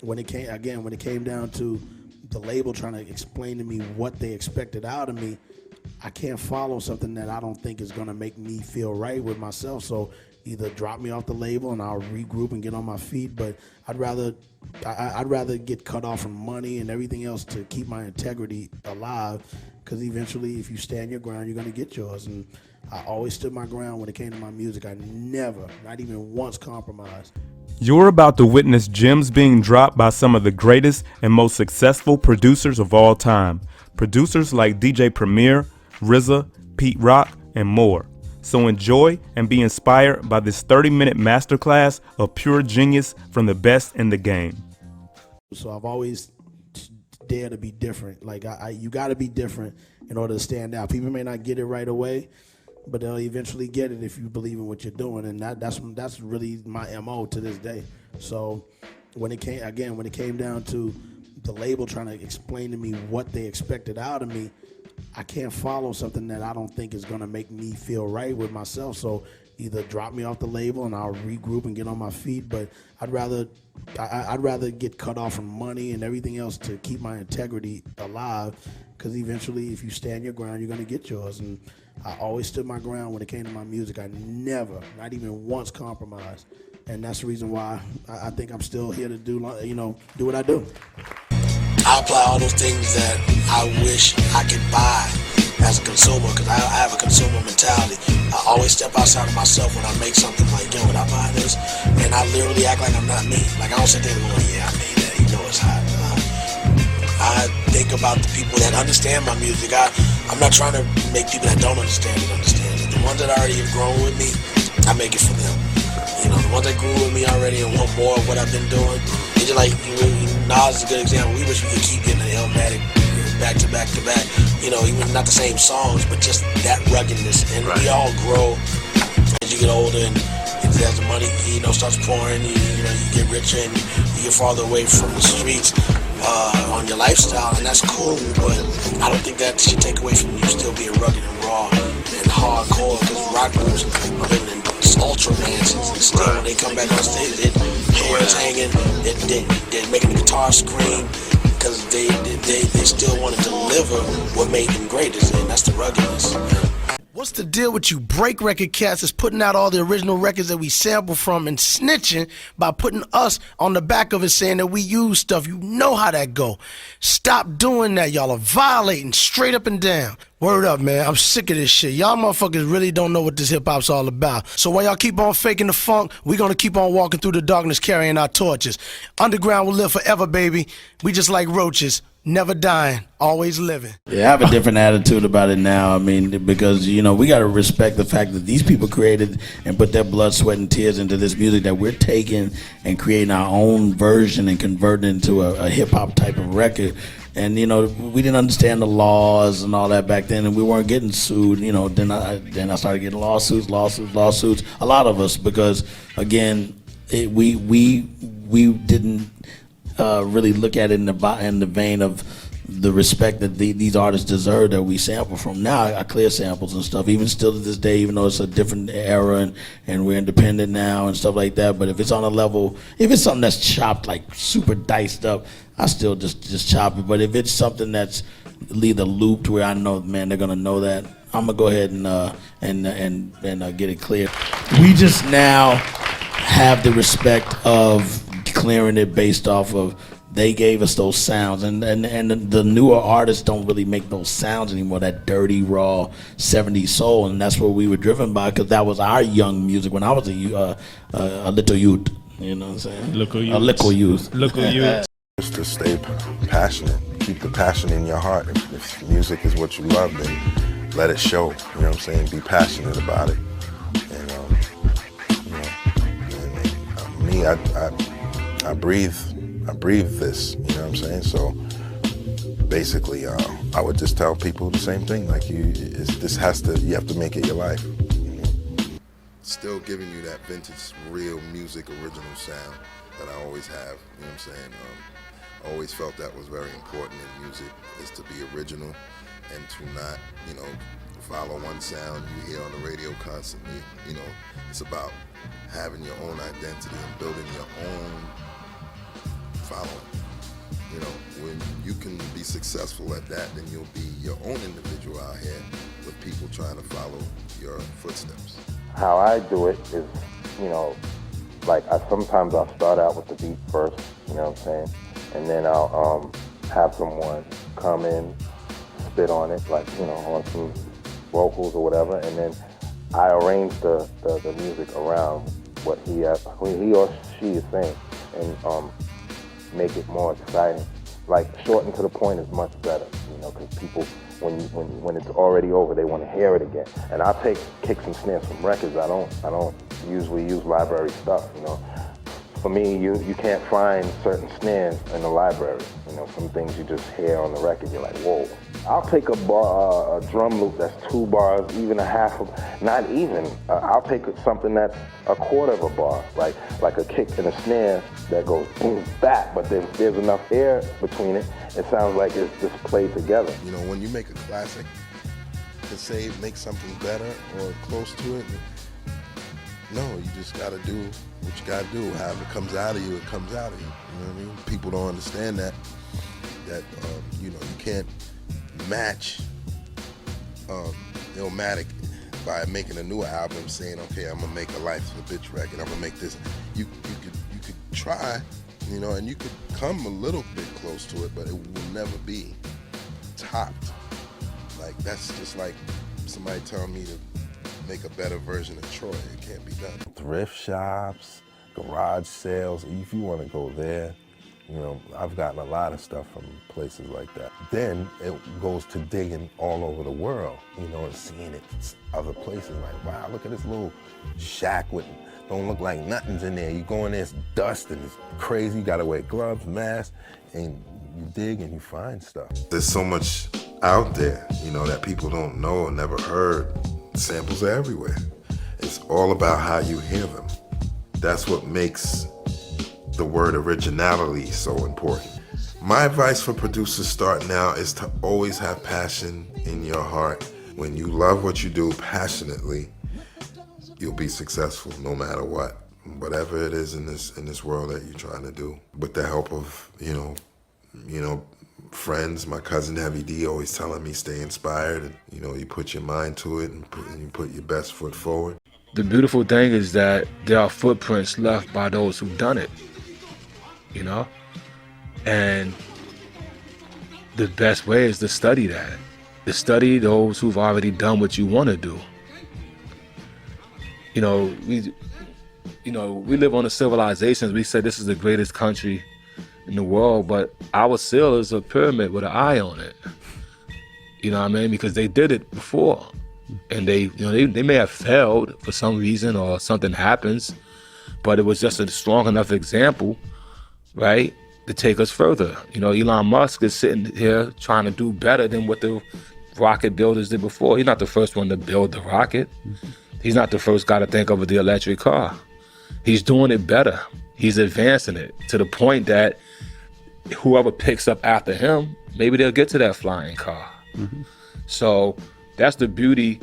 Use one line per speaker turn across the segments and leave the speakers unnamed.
when it came down to the label trying to explain to me what they expected out of me, I can't follow something that I don't think is going to make me feel right with myself. So either drop me off the label and I'll regroup and get on my feet. But I'd rather get cut off from money and everything else to keep my integrity alive. Because eventually, if you stand your ground, you're going to get yours. And I always stood my ground when it came to my music. I never, not even once, compromised.
You're about to witness gems being dropped by some of the greatest and most successful producers of all time. Producers like DJ Premier, RZA, Pete Rock, and more. So enjoy and be inspired by this 30-minute masterclass of pure genius from the best in the game.
So I've always dared to be different. Like you got to be different in order to stand out. People may not get it right away, but they'll eventually get it if you believe in what you're doing, and that's really my MO to this day. So when it came down to the label trying to explain to me what they expected out of me, I can't follow something that I don't think is going to make me feel right with myself. So either drop me off the label and I'll regroup and get on my feet. But I'd rather get cut off from money and everything else to keep my integrity alive. Because eventually, if you stand your ground, you're going to get yours. And I always stood my ground when it came to my music. I never, not even once, compromised. And that's the reason why I think I'm still here to do what I do.
I apply all those things that I wish I could buy as a consumer, because I have a consumer mentality. I always step outside of myself when I make something like, yo, would I buy this? And I literally act like I'm not me. Like, I don't sit there going, yeah, I made that, you know it's hot. I think about the people that understand my music. I'm not trying to make people that don't understand it understand it. The ones that already have grown with me, I make it for them. You know, the ones that grew with me already and want more of what I've been doing. It's just like, Nas is a good example. We wish we could keep getting the Illmatic back to back to back. You know, even not the same songs, but just that ruggedness. And we all grow as you get older, and as the money, starts pouring, you get richer and you get farther away from the streets on your lifestyle, and that's cool. But I don't think that should take away from you still being rugged and raw and hardcore, because rock groups are living in ultra mansions, and still when they come back on stage, their hair's hanging, they're making the guitar scream, because they still want to deliver what made them great, and that's the ruggedness.
What's the deal with you break record cats that's putting out all the original records that we sample from and snitching by putting us on the back of it saying that we use stuff? You know how that go. Stop doing that. Y'all are violating straight up and down. Word up, man. I'm sick of this shit. Y'all motherfuckers really don't know what this hip-hop's all about. So while y'all keep on faking the funk, we're gonna keep on walking through the darkness carrying our torches. Underground will live forever, baby. We just like roaches. Never dying, always living.
Yeah, I have a different attitude about it now. I mean, because, we got to respect the fact that these people created and put their blood, sweat, and tears into this music that we're taking and creating our own version and converting it into a hip-hop type of record. And, we didn't understand the laws and all that back then, and we weren't getting sued. Then I started getting lawsuits. A lot of us, because, again, we didn't really look at it in the vein of the respect that these artists deserve that we sample from. Now I clear samples and stuff, even still to this day, even though it's a different era and we're independent now and stuff like that. But if it's on a level, if it's something that's chopped, like super diced up, I still just chop it. But if it's something that's either looped where I know, man, they're gonna know that, I'm gonna go ahead and get it clear. We just now have the respect of clearing it based off of they gave us those sounds, and the newer artists don't really make those sounds anymore, that dirty raw 70s soul, and that's what we were driven by, because that was our young music when I was a little youth, you know what I'm saying? A little youth.
Just to stay passionate, keep the passion in your heart. If music is what you love, then let it show, you know what I'm saying? Be passionate about it. And me, I breathe this, you know what I'm saying? So basically, I would just tell people the same thing. Like you have to make it your life.
Still giving you that vintage, real music, original sound that I always have. You know what I'm saying? I always felt that was very important in music, is to be original and to not, follow one sound you hear on the radio constantly. It's about having your own identity and building your own following. You know, when you can be successful at that, then you'll be your own individual out here with people trying to follow your footsteps.
How I do it is, you know, like sometimes I'll start out with the beat first, you know what I'm saying? And then I'll have someone come in, spit on it, like, you know, on some vocals or whatever, and then I arrange the music around what he or she is saying, and make it more exciting. Like, shorten to the point is much better, you know, because people, when it's already over, they want to hear it again. And I'll take kicks and snares from records. I don't usually use library stuff, you know. For me, you can't find certain snares in the library. You know, some things you just hear on the record, you're like, whoa. I'll take a drum loop that's 2 bars, even a half of, not even. I'll take something that's a quarter of a bar, like a kick and a snare that goes boom, back, but there's enough air between it, it sounds like it's just played together.
You know, when you make a classic, to make something better or close to it, no, you just gotta do what you gotta do. However it comes out of you, it comes out of you. You know what I mean? People don't understand that you know, you can't match Illmatic by making a new album saying, okay, I'm gonna make a Life of a Bitch record, I'm gonna make this. You could try, you know, and you could come a little bit close to it, but it will never be topped. Like, that's just like somebody telling me to make a better version of Troy. It can't be done.
Thrift shops, garage sales, if you want to go there, you know, I've gotten a lot of stuff from places like that. Then it goes to digging all over the world, you know, and seeing it other places. Like, wow, look at this little shack with, don't look like nothing's in there. You go in there, it's dust and it's crazy. You gotta wear gloves, masks, and you dig and you find stuff.
There's so much out there, you know, that people don't know or never heard. Samples are everywhere. It's all about how you hear them. That's what makes the word originality so important. My advice for producers starting out is to always have passion in your heart. When you love what you do passionately, you'll be successful no matter what. Whatever it is in this world that you're trying to do. With the help of, you know, friends, my cousin Heavy D always telling me stay inspired, and you know, you put your mind to it and you put your best foot forward.
The beautiful thing is that there are footprints left by those who've done it, you know? And the best way is to study that. To study those who've already done what you want to do. You know, we live on a civilization. We say this is the greatest country in the world, but our seal is a pyramid with an eye on it. You know what I mean? Because they did it before, and they may have failed for some reason or something happens, but it was just a strong enough example, right, to take us further. You know, Elon Musk is sitting here trying to do better than what the rocket builders did before. He's not the first one to build the rocket. He's not the first guy to think of the electric car. He's doing it better. He's advancing it to the point that whoever picks up after him, maybe they'll get to that flying car. Mm-hmm. So that's the beauty.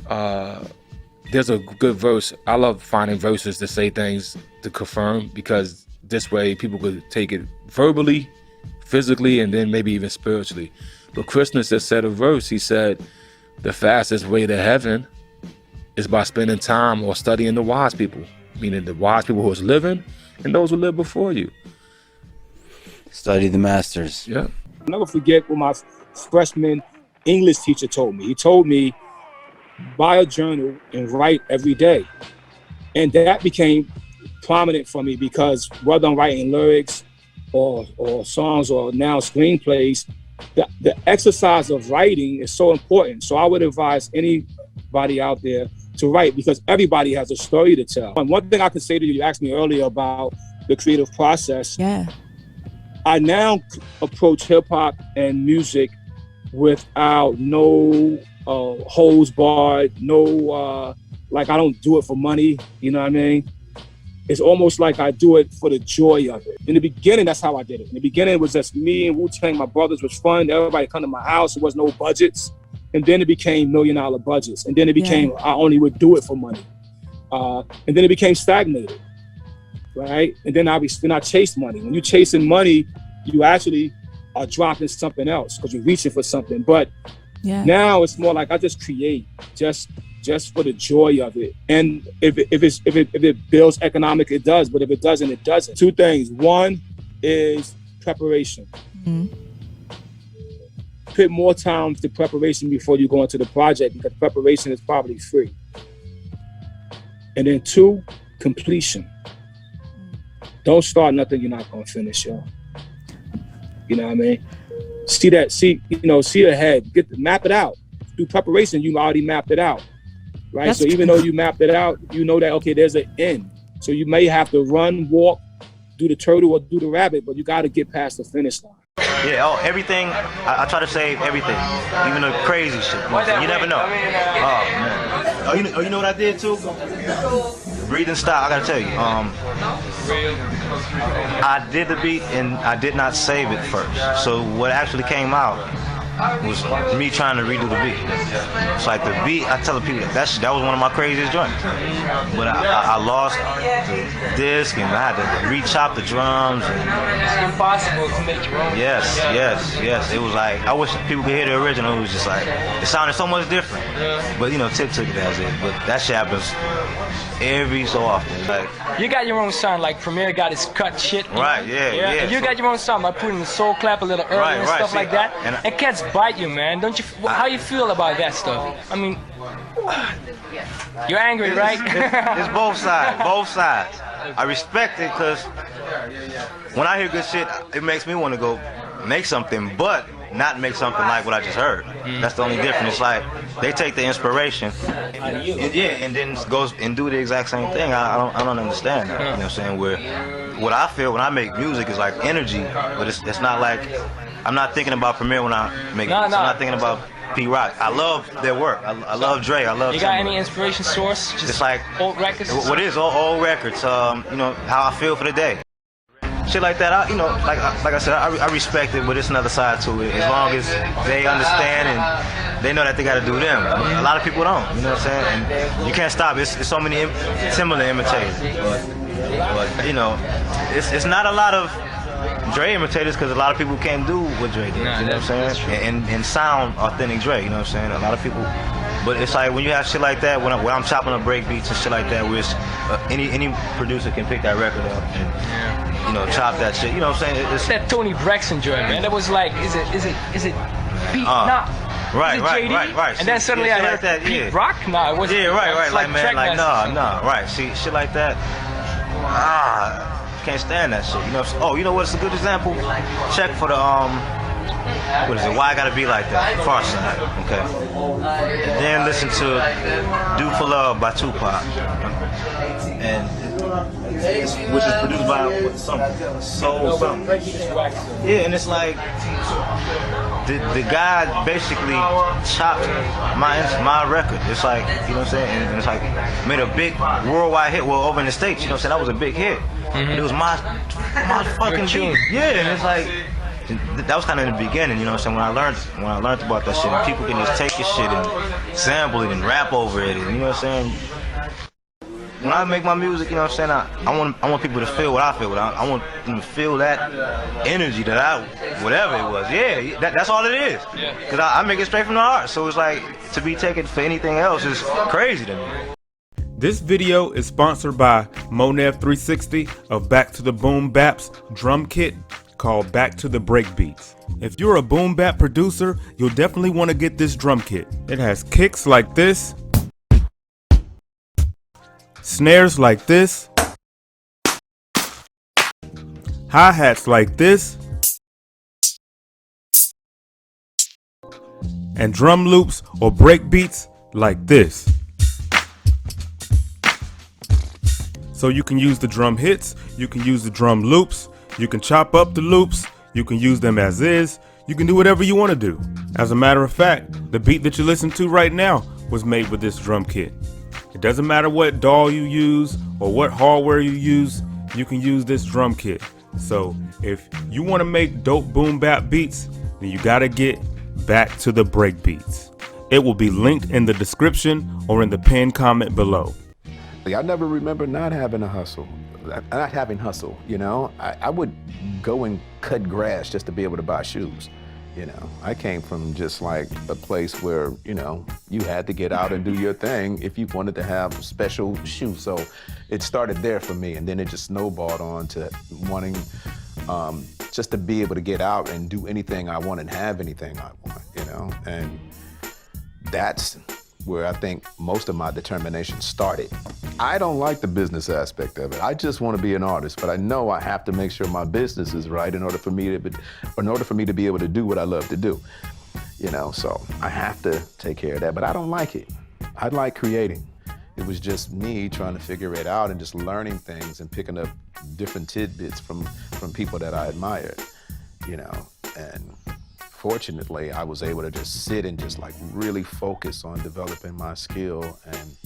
There's a good verse. I love finding verses to say things to confirm, because this way people could take it verbally, physically, and then maybe even spiritually. But Krishna just said a verse. He said, the fastest way to heaven is by spending time or studying the wise people, meaning the wise people who was living and those who lived before you.
Study the masters.
Yeah.
I'll never forget what my freshman English teacher told me. He told me, buy a journal and write every day. And that became prominent for me, because whether I'm writing lyrics or songs or now screenplays, the exercise of writing is so important. So I would advise anybody out there to write, because everybody has a story to tell. And one thing I can say to you, you asked me earlier about the creative process.
Yeah.
I now approach hip hop and music without no holds barred, no, like I don't do it for money, you know what I mean? It's almost like I do it for the joy of it. In the beginning, that's how I did it. In the beginning, it was just me and Wu-Tang, my brothers, was fun. Everybody come to my house, there was no budgets. And then it became $1 million budgets. And then it became, I only would do it for money. And then it became stagnated. right? And then I chase money. When you're chasing money, you actually are dropping something else because you're reaching for something. But now it's more like I just create just for the joy of it. And if it builds economic, it does. But if it doesn't, it doesn't. Two things. One is preparation. Put more time to preparation before you go into the project, because preparation is probably free. And then two, completion. Don't start nothing you're not gonna finish, yo. You know what I mean? See ahead. Map it out. Through preparation, you already mapped it out, right?
That's
so even though you mapped it out, you know that okay, there's an end. So you may have to run, walk, do the turtle or do the rabbit, but you got to get past the finish line.
Yeah, everything. I try to save everything, even the crazy shit. You never know. Oh man. You know what I did too? Breathing style. I gotta tell you. I did the beat and I did not save it first. So what actually came out was me trying to redo the beat. It's like the beat, I tell the people that was one of my craziest joints. But I lost the disc and I had to re-chop the drums.
It's impossible to make your own.
Yes. It was like, I wish people could hear the original. It was just like, it sounded so much different. But Tip took it as it. But that shit happens every so often. Like,
you got your own sound, like Premier got his cut shit.
Right, yeah.
And you got your own sound, like putting the soul clap a little earlier and stuff like that. And cats bite you, man. Don't you? How you feel about that stuff? I mean, you're angry, right?
It's both sides. I respect it because when I hear good shit, it makes me want to go make something, but not make something like what I just heard. That's the only difference. It's like they take the inspiration, and then goes and do the exact same thing. I don't understand that. You know what I'm saying? Where what I feel when I make music is like energy, but it's not like I'm not thinking about Premier when I make music. I'm not thinking about P Rock. I love their work. I love Dre. I love.
You got any inspiration source? Just
it's like
old records.
What is old records? How I feel for the day. Shit like that, like I said, I respect it, but it's another side to it. As long as they understand and they know that they got to do them. A lot of people don't, you know what I'm saying? And you can't stop. It's so many similar imitators, but it's not a lot of Dre imitators because a lot of people can't do what Dre did. You know what I'm saying? And sound authentic Dre. You know what I'm saying? A lot of people. But it's like when you have shit like that, when I'm chopping up break beats and shit like that, where it's, any producer can pick that record up and chop that shit. You know what I'm saying? It's
that Tony Braxton joint, man. That was like, is it beat? Nah.
Right.
And then suddenly I heard
like that,
Pete Rock. Nah, it wasn't.
Yeah, right. Like man, like no. Right. See, shit like that. Can't stand that shit. You know what's a good example? Check for the what is it? Why I Gotta Be Like That? Far Side. Okay. And then listen to Do for Love by Tupac. And which is produced by Soul something. Yeah, and it's like the guy basically chopped my record. It's like, you know what I'm saying? And it's like made a big worldwide hit. Well, over in the States, you know what I'm saying? That was a big hit. It was my fucking beat. Yeah, and it's like that was kind of in the beginning, you know what I'm saying? When I learned about that shit, and people can just take your shit and sample it and rap over it, and you know what I'm saying? When I make my music, you know what I'm saying, I want people to feel what I feel. I want them to feel that energy that whatever it was. Yeah, that's all it is. Because I make it straight from the heart. So it's like, to be taken for anything else is crazy to me.
This video is sponsored by Monev360 of Back to the Boom Bap's drum kit called Back to the Breakbeats. If you're a boom bap producer, you'll definitely want to get this drum kit. It has kicks like this, snares like this, hi-hats like this, and drum loops or breakbeats like this. So you can use the drum hits, you can use the drum loops, you can chop up the loops, you can use them as is, you can do whatever you want to do. As a matter of fact, the beat that you listen to right now was made with this drum kit. It doesn't matter what DAW you use or what hardware you use, you can use this drum kit. So if you want to make dope boom bap beats, then you gotta get Back to the Breakbeats. It will be linked in the description or in the pinned comment below.
I never remember not having a hustle, not having hustle, you know? I would go and cut grass just to be able to buy shoes, you know? I came from just like a place where, you know, you had to get out and do your thing if you wanted to have special shoes. So it started there for me, and then it just snowballed on to wanting just to be able to get out and do anything I want and have anything I want, you know? And that's where I think most of my determination started. I don't like the business aspect of it. I just want to be an artist, but I know I have to make sure my business is right in order for me to be able to do what I love to do. You know, so I have to take care of that, but I don't like it. I like creating. It was just me trying to figure it out and just learning things and picking up different tidbits from people that I admired, you know, and fortunately, I was able to just sit and just like really focus on developing my skill and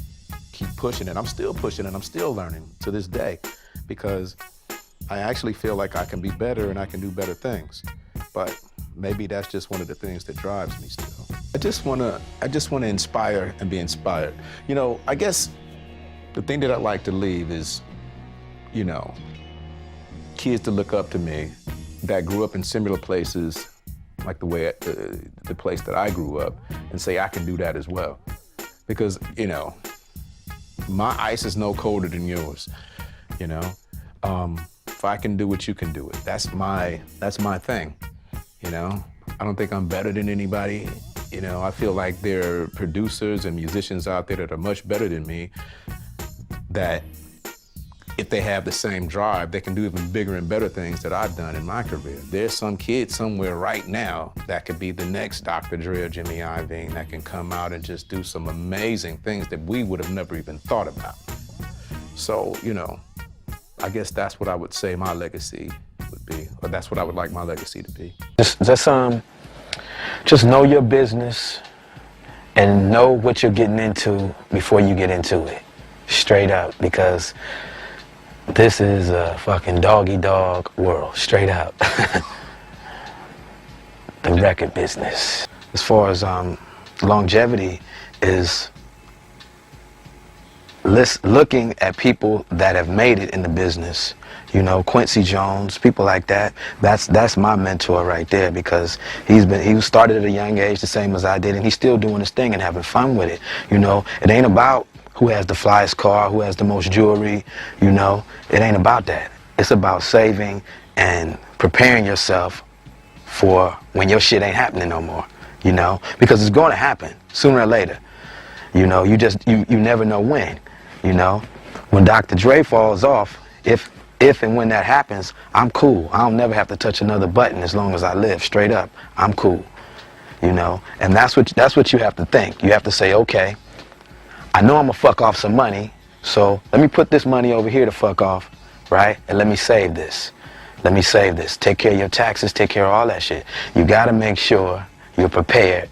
keep pushing it. I'm still pushing it. I'm still learning to this day because I actually feel like I can be better and I can do better things. But maybe that's just one of the things that drives me still. I just wanna inspire and be inspired. You know, I guess the thing that I'd like to leave is, you know, kids to look up to me that grew up in similar places like the place that I grew up, and say I can do that as well. Because, you know, my ice is no colder than yours, you know? If I can do it, you can do it. That's my thing, you know? I don't think I'm better than anybody. You know, I feel like there are producers and musicians out there that are much better than me that if they have the same drive, they can do even bigger and better things that I've done in my career. There's some kid somewhere right now that could be the next Dr. Dre or Jimmy Iovine that can come out and just do some amazing things that we would have never even thought about. So, you know, I guess that's what I would say my legacy would be, or that's what I would like my legacy to be.
Just know your business and know what you're getting into before you get into it, straight up, because this is a fucking dog-eat-dog world, straight up. The record business. As far as longevity is looking at people that have made it in the business. You know, Quincy Jones, people like that. That's my mentor right there, because he started at a young age the same as I did, and he's still doing his thing and having fun with it. You know, it ain't about who has the flyest car, who has the most jewelry, you know. It ain't about that. It's about saving and preparing yourself for when your shit ain't happening no more, you know, because it's going to happen sooner or later. You know, you never know when, you know. When Dr. Dre falls off, if and when that happens, I'm cool. I'll never have to touch another button as long as I live, straight up. I'm cool, you know. And that's what you have to think. You have to say, okay, I know I'm gonna fuck off some money, so let me put this money over here to fuck off, right? And let me save this. Let me save this. Take care of your taxes, take care of all that shit. You gotta make sure you're prepared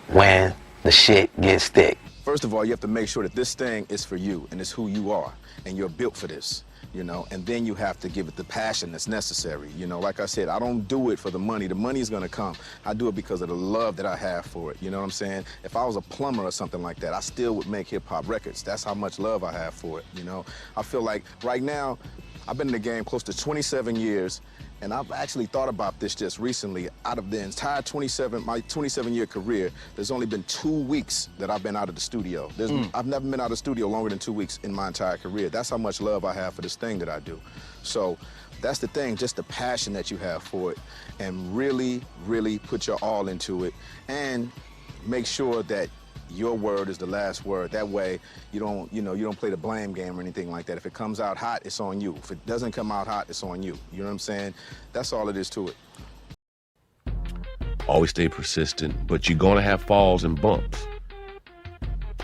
when the shit gets thick.
First of all, you have to make sure that this thing is for you and it's who you are, and you're built for this, you know, and then you have to give it the passion that's necessary. You know, like I said, I don't do it for the money. The money is gonna come. I do it because of the love that I have for it, you know what I'm saying? If I was a plumber or something like that, I still would make hip hop records. That's how much love I have for it, you know? I feel like right now, I've been in the game close to 27 years, and I've actually thought about this just recently. Out of the entire my 27-year career, there's only been 2 weeks that I've been out of the studio. I've never been out of the studio longer than 2 weeks in my entire career. That's how much love I have for this thing that I do. So that's the thing, just the passion that you have for it, and really, really put your all into it, and make sure that your word is the last word. That way, you don't play the blame game or anything like that. If it comes out hot, it's on you. If it doesn't come out hot, it's on you. You know what I'm saying? That's all it is to it.
Always stay persistent, but you're gonna have falls and bumps.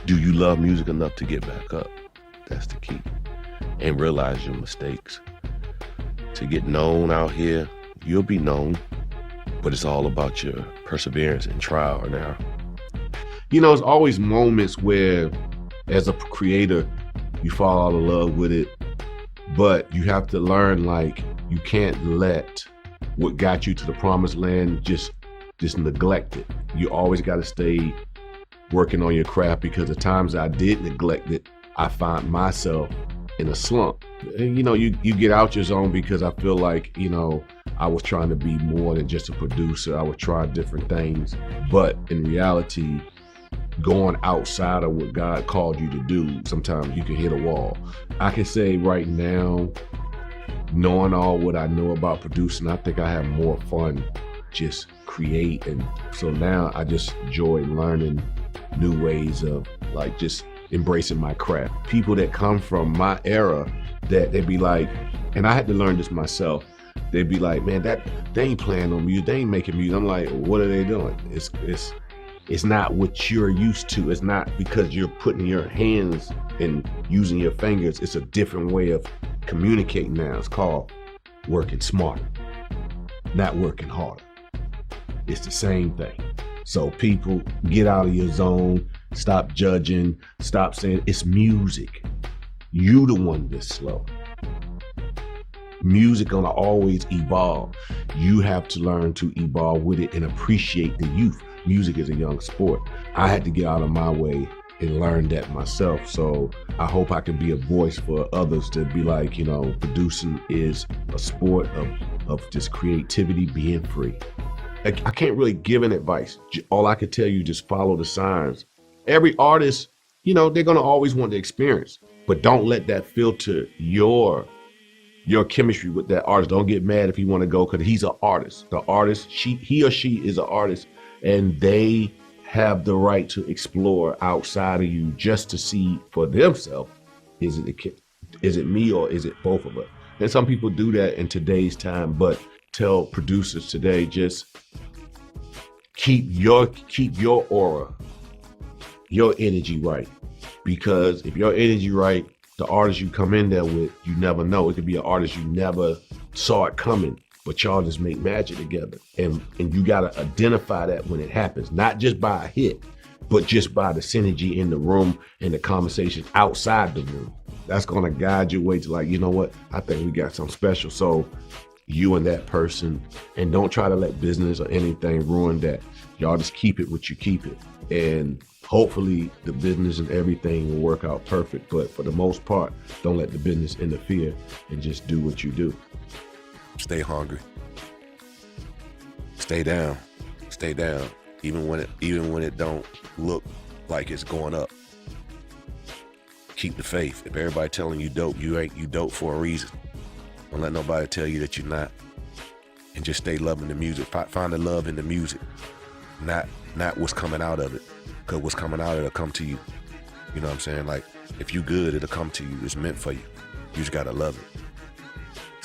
Do you love music enough to get back up? That's the key. And realize your mistakes. To get known out here, you'll be known, but it's all about your perseverance and trial and error. You know, there's always moments where, as a creator, you fall out of love with it, but you have to learn, like, you can't let what got you to the promised land just neglect it. You always got to stay working on your craft, because the times I did neglect it, I find myself in a slump. And, you know, you get out your zone because I feel like, you know, I was trying to be more than just a producer. I would try different things. But in reality, going outside of what God called you to do, sometimes you can hit a wall. I can say right now, knowing all what I know about producing, I think I have more fun just create. And so now I just enjoy learning new ways of like just embracing my craft. People that come from my era, that they'd be like, and I had to learn this myself, they'd be like, man, that they ain't playing on music, they ain't making music. I'm like, what are they doing? It's not what you're used to. It's not because you're putting your hands and using your fingers. It's a different way of communicating now. It's called working smarter, not working harder. It's the same thing. So people, get out of your zone, stop judging, stop saying it's music. You the one that's slow. Music gonna always evolve. You have to learn to evolve with it and appreciate the youth. Music is a young sport. I had to get out of my way and learn that myself. So I hope I can be a voice for others to be like, you know, producing is a sport of just creativity, being free. I can't really give an advice. All I can tell you, just follow the signs. Every artist, you know, they're gonna always want the experience, but don't let that filter your chemistry with that artist. Don't get mad if you want to go, because he's an artist. The artist, he or she is an artist, and they have the right to explore outside of you just to see for themselves, is it me or is it both of us? And some people do that in today's time, but tell producers today, just keep your aura, your energy right. Because if your energy right, the artist you come in there with, you never know. It could be an artist you never saw it coming, but y'all just make magic together. And you gotta identify that when it happens, not just by a hit, but just by the synergy in the room and the conversation outside the room. That's gonna guide your way to like, you know what, I think we got something special. So you and that person, and don't try to let business or anything ruin that. Y'all just keep it what you keep it. And hopefully the business and everything will work out perfect. But for the most part, don't let the business interfere and just do what you do.
Stay hungry. Stay down. Stay down. Even when it don't look like it's going up. Keep the faith. If everybody telling you dope, you dope for a reason. Don't let nobody tell you that you're not. And just stay loving the music. Find the love in the music, not what's coming out of it. Because what's coming out, it'll come to you. You know what I'm saying? Like, if you good, it'll come to you. It's meant for you. You just gotta love it.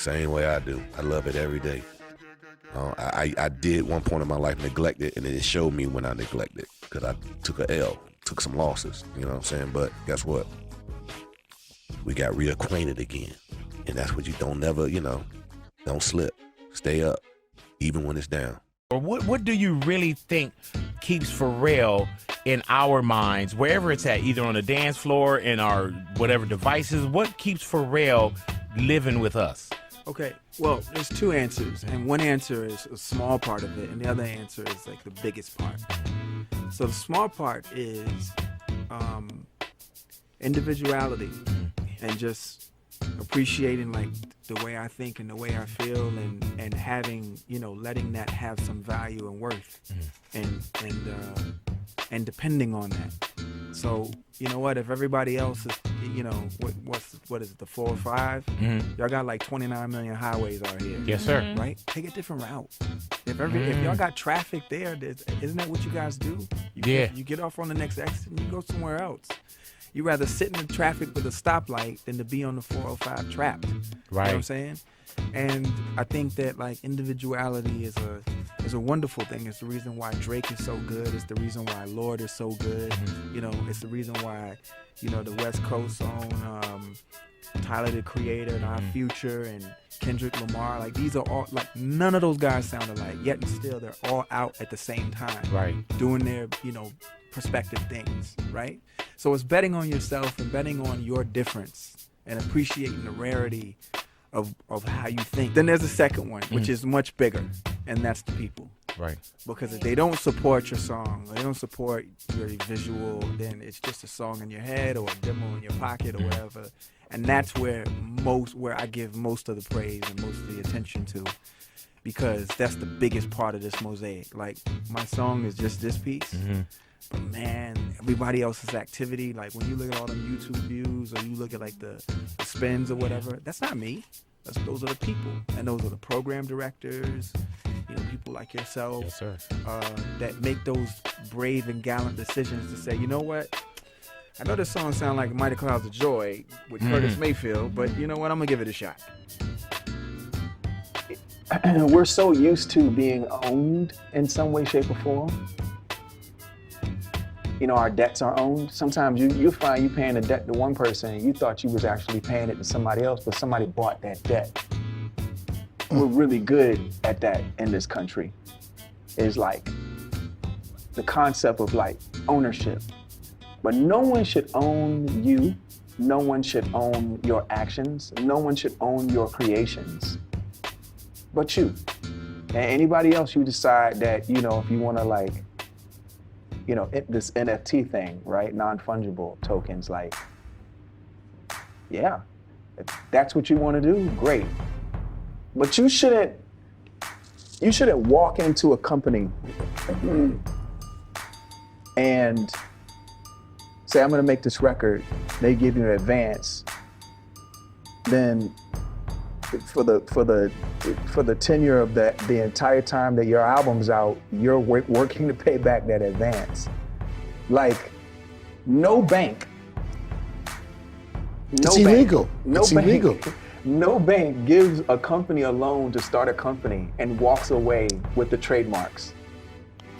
Same way I do. I love it every day. I did one point in my life neglect it, and it showed me when I neglected it, because I took a L, took some losses. You know what I'm saying? But guess what? We got reacquainted again. And that's what you don't never, you know, don't slip. Stay up, even when it's down.
Or what do you really think keeps Pharrell in our minds, wherever it's at, either on the dance floor, in our whatever devices? What keeps Pharrell living with us?
Okay, well, there's two answers, and one answer is a small part of it, and the other answer is like the biggest part. So the small part is individuality and just appreciating like the way I think and the way I feel, and having, you know, letting that have some value and worth, and depending on that. So you know what, if everybody else is, you know, what is it, the 4 or 5? Y'all got like 29 million highways out here.
Yes, sir.
Right? Take a different route. If y'all got traffic there, isn't that what you guys do? You get off on the next exit and you go somewhere else. You rather sit in the traffic with a stoplight than to be on the 405 trapped.
Right.
You know what I'm saying? And I think that like individuality is a wonderful thing. It's the reason why Drake is so good. It's the reason why Lord is so good. You know, it's the reason why, you know, the West Coast own Tyler the Creator and Our Future and Kendrick Lamar. Like, these are all, like, none of those guys sound alike, yet and still they're all out at the same time. Right. Doing their, you know, perspective things, right? So it's betting on yourself and betting on your difference and appreciating the rarity of how you think. Then there's a second one, which is much bigger, and that's the people.
Right.
Because if they don't support your song, or they don't support your visual, then it's just a song in your head or a demo in your pocket or whatever. And that's where I give most of the praise and most of the attention to, because that's the biggest part of this mosaic. Like, my song is just this piece, but man, everybody else's activity, like when you look at all them YouTube views or you look at like the spins or whatever, that's not me. Those are the people, and those are the program directors, people like yourself,
yes, sir.
That make those brave and gallant decisions to say, you know what, I know this song sounds like Mighty Clouds of Joy with Curtis Mayfield, but you know what, I'm gonna give it a shot.
We're so used to being owned in some way, shape, or form. Our debts are owned. Sometimes you find you paying a debt to one person and you thought you was actually paying it to somebody else, but somebody bought that debt. We're really good at that in this country. Is like the concept of like ownership. But no one should own you. No one should own your actions. No one should own your creations. But you. And anybody else you decide that, if you want to like, this NFT thing, right? Non-fungible tokens, like, yeah, if that's what you want to do, great. But you shouldn't walk into a company and say, I'm gonna make this record, they give you an advance, then for the tenure of the entire time that your album's out, you're working to pay back that advance. Like, no bank.
It's illegal. It's illegal.
No bank gives a company a loan to start a company and walks away with the trademarks.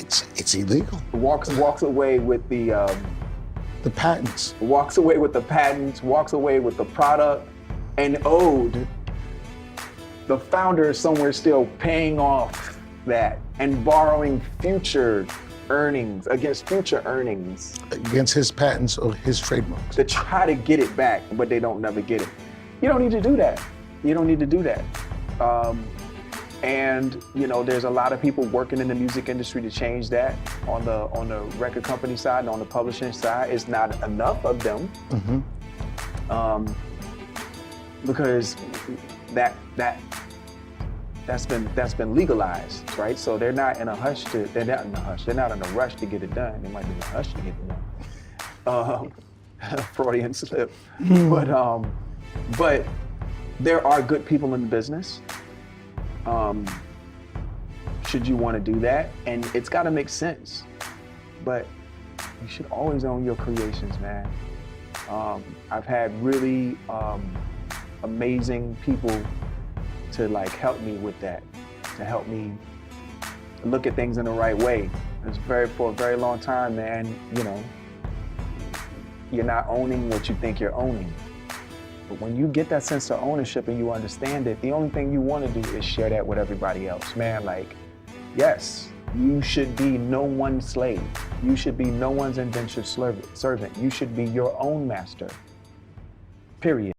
It's illegal.
Walks away with the
patents.
Walks away with the patents. Walks away with the product, and owed. The founder is somewhere still paying off that and borrowing future earnings against future earnings.
Against his patents or his trademarks.
To try to get it back, but they don't never get it. You don't need to do that. You don't need to do that. And there's a lot of people working in the music industry to change that on the record company side and on the publishing side. It's not enough of them. Because that's been legalized, right? So they're not in a rush to get it done. They might be in a hush to get it done. Freudian slip. But there are good people in the business. Should you want to do that? And it's got to make sense. But you should always own your creations, man. I've had really amazing people to like help me with that, to help me look at things in the right way. For a very long time, man, you're not owning what you think you're owning. But when you get that sense of ownership and you understand it, the only thing you want to do is share that with everybody else, man. Like, yes, you should be no one's slave. You should be no one's indentured servant. You should be your own master, period.